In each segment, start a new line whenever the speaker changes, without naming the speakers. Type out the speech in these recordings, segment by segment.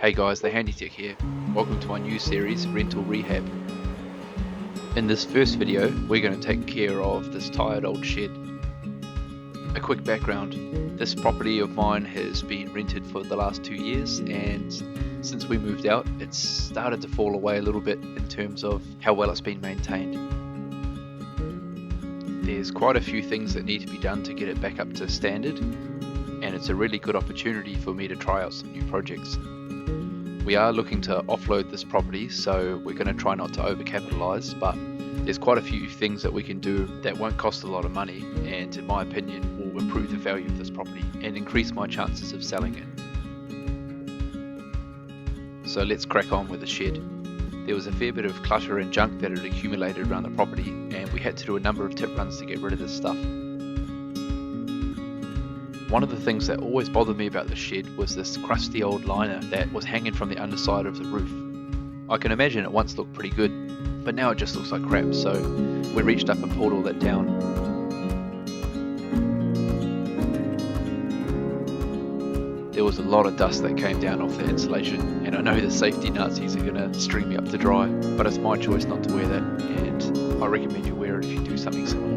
Hey guys, the Handy Tech here. Welcome to my new series, Rental Rehab. In this first video, we're going to take care of this tired old shed. A quick background, this property of mine has been rented for the last 2 years, and since we moved out, it's started to fall away a little bit in terms of how well it's been maintained. There's quite a few things that need to be done to get it back up to standard, and it's a really good opportunity for me to try out some new projects. We are looking to offload this property, so we're going to try not to overcapitalise, but there's quite a few things that we can do that won't cost a lot of money, and in my opinion will improve the value of this property and increase my chances of selling it. So let's crack on with the shed. There was a fair bit of clutter and junk that had accumulated around the property, and we had to do a number of tip runs to get rid of this stuff. One of the things that always bothered me about the shed was this crusty old liner that was hanging from the underside of the roof. I can imagine it once looked pretty good, but now it just looks like crap, so we reached up and pulled all that down. There was a lot of dust that came down off the insulation, and I know the safety Nazis are going to string me up to dry, but it's my choice not to wear that, and I recommend you wear it if you do something similar.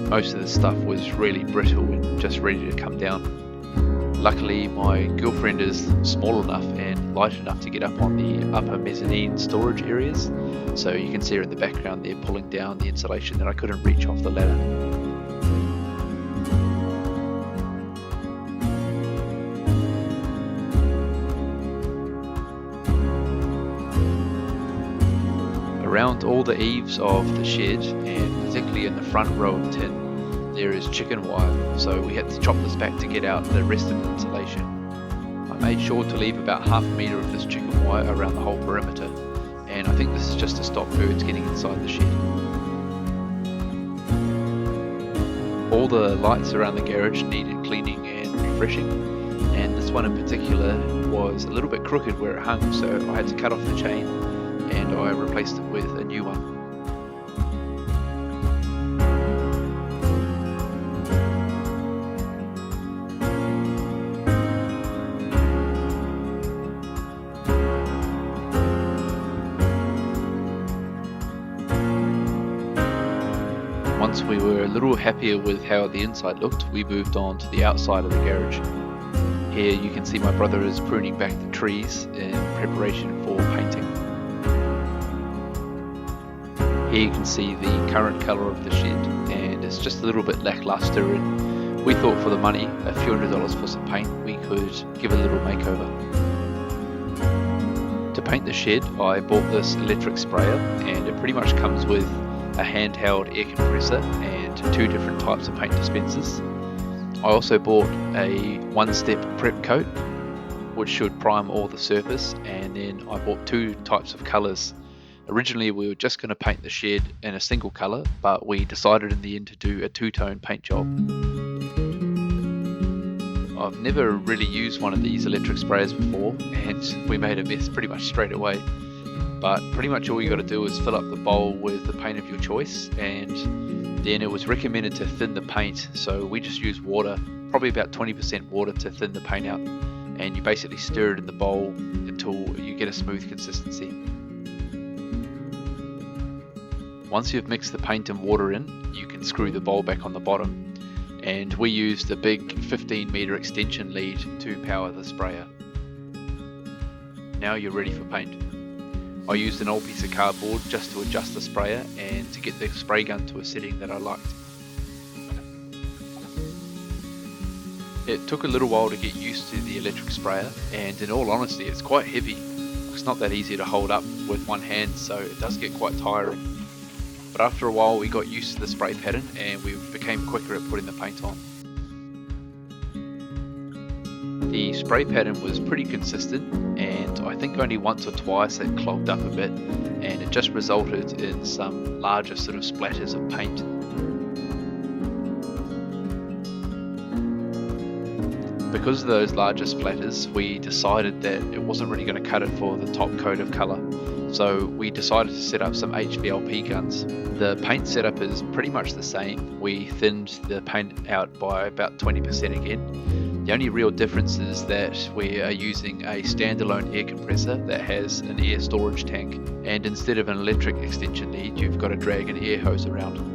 Most of the stuff was really brittle and just ready to come down. Luckily, my girlfriend is small enough and light enough to get up on the upper mezzanine storage areas, so you can see her in the background there pulling down the insulation that I couldn't reach off the ladder. Around all the eaves of the shed, and particularly in the front row of tin, there is chicken wire, so we had to chop this back to get out the rest of the insulation. I made sure to leave about half a metre of this chicken wire around the whole perimeter, and I think this is just to stop birds getting inside the shed. All the lights around the garage needed cleaning and refreshing, and this one in particular was a little bit crooked where it hung, so I had to cut off the chain and I replaced it with a new one. Once we were a little happier with how the inside looked, we moved on to the outside of the garage. Here you can see my brother is pruning back the trees in preparation for painting. Here you can see the current colour of the shed, and it's just a little bit lackluster, and we thought for the money, a few $100s for some paint, we could give a little makeover. To paint the shed, I bought this electric sprayer, and it pretty much comes with a handheld air compressor and 2 different types of paint dispensers. I also bought a one-step prep coat, which should prime all the surface, and then I bought 2 types of colours. Originally we were just going to paint the shed in a single colour, but we decided in the end to do a 2-tone paint job. I've never really used one of these electric sprayers before, and we made a mess pretty much straight away. But pretty much all you got to do is fill up the bowl with the paint of your choice, and then it was recommended to thin the paint, so we just used water, probably about 20% water to thin the paint out, and you basically stir it in the bowl until you get a smooth consistency. Once you've mixed the paint and water in, you can screw the bowl back on the bottom, and we used a big 15-metre extension lead to power the sprayer. Now you're ready for paint. I used an old piece of cardboard just to adjust the sprayer and to get the spray gun to a setting that I liked. It took a little while to get used to the electric sprayer, and in all honesty it's quite heavy. It's not that easy to hold up with one hand, so it does get quite tiring. But after a while we got used to the spray pattern and we became quicker at putting the paint on. The spray pattern was pretty consistent, and I think only once or twice it clogged up a bit, and it just resulted in some larger sort of splatters of paint. Because of those larger splatters, we decided that it wasn't really going to cut it for the top coat of colour. So we decided to set up some HVLP guns. The paint setup is pretty much the same. We thinned the paint out by about 20% again. The only real difference is that we are using a standalone air compressor that has an air storage tank, and instead of an electric extension lead, you've got to drag an air hose around.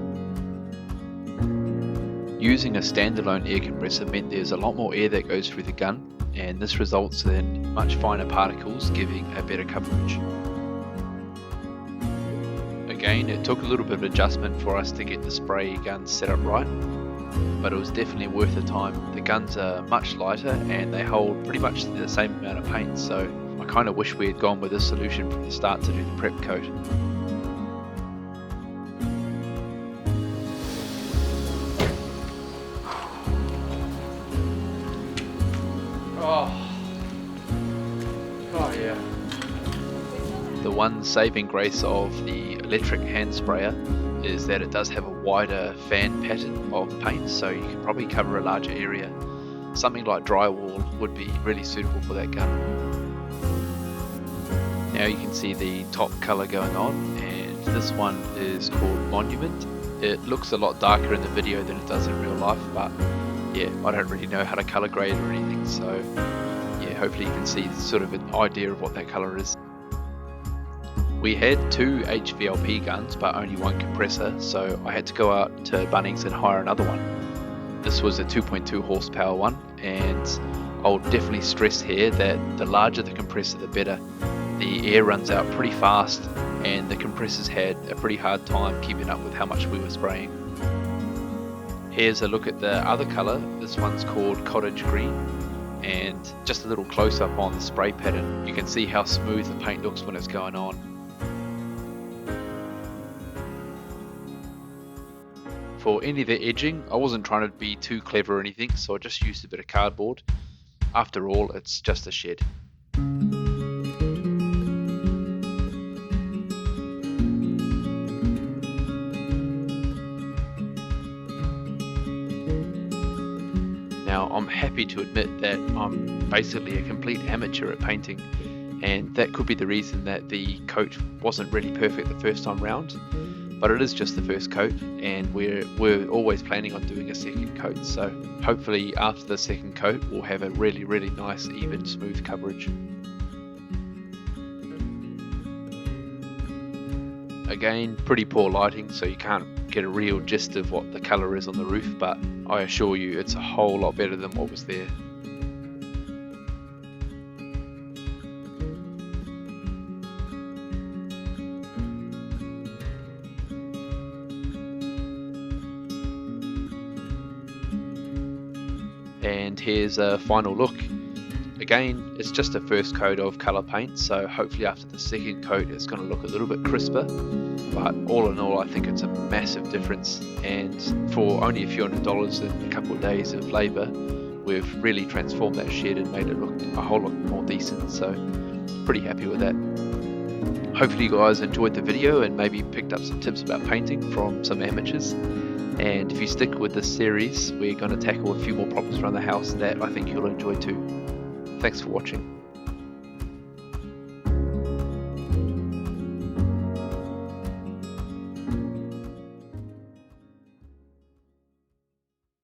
Using a standalone air compressor meant there's a lot more air that goes through the gun, and this results in much finer particles, giving a better coverage. Again, it took a little bit of adjustment for us to get the spray gun set up right, but it was definitely worth the time. The guns are much lighter and they hold pretty much the same amount of paint, so I kind of wish we had gone with this solution from the start to do the prep coat. Oh yeah. The one saving grace of the electric hand sprayer is that it does have a wider fan pattern of paint, so you can probably cover a larger area. Something like drywall would be really suitable for that gun. Now you can see the top colour going on, and this one is called Monument. It looks a lot darker in the video than it does in real life, but yeah, I don't really know how to colour grade or anything, so yeah, hopefully you can see sort of an idea of what that colour is. We had 2 HVLP guns but only 1 compressor, so I had to go out to Bunnings and hire another one. This was a 2.2 horsepower one, and I'll definitely stress here that the larger the compressor the better. The air runs out pretty fast and the compressors had a pretty hard time keeping up with how much we were spraying. Here's a look at the other colour. This one's called Cottage Green, and just a little close up on the spray pattern. You can see how smooth the paint looks when it's going on. For any of the edging, I wasn't trying to be too clever or anything, so I just used a bit of cardboard. After all, it's just a shed. Now, I'm happy to admit that I'm basically a complete amateur at painting, and that could be the reason that the coat wasn't really perfect the first time round. But it is just the first coat, and we're always planning on doing a second coat, so hopefully after the second coat we'll have a really nice, even, smooth coverage. Again, pretty poor lighting, so you can't get a real gist of what the colour is on the roof, but I assure you it's a whole lot better than what was there. And here's a final look. Again, it's just a first coat of colour paint, so hopefully after the second coat it's going to look a little bit crisper, but all in all I think it's a massive difference, and for only a few $100s and a couple of days of labour we've really transformed that shed and made it look a whole lot more decent, so pretty happy with that. Hopefully you guys enjoyed the video and maybe picked up some tips about painting from some amateurs. And if you stick with this series, we're going to tackle a few more problems around the house that I think you'll enjoy too. Thanks for watching.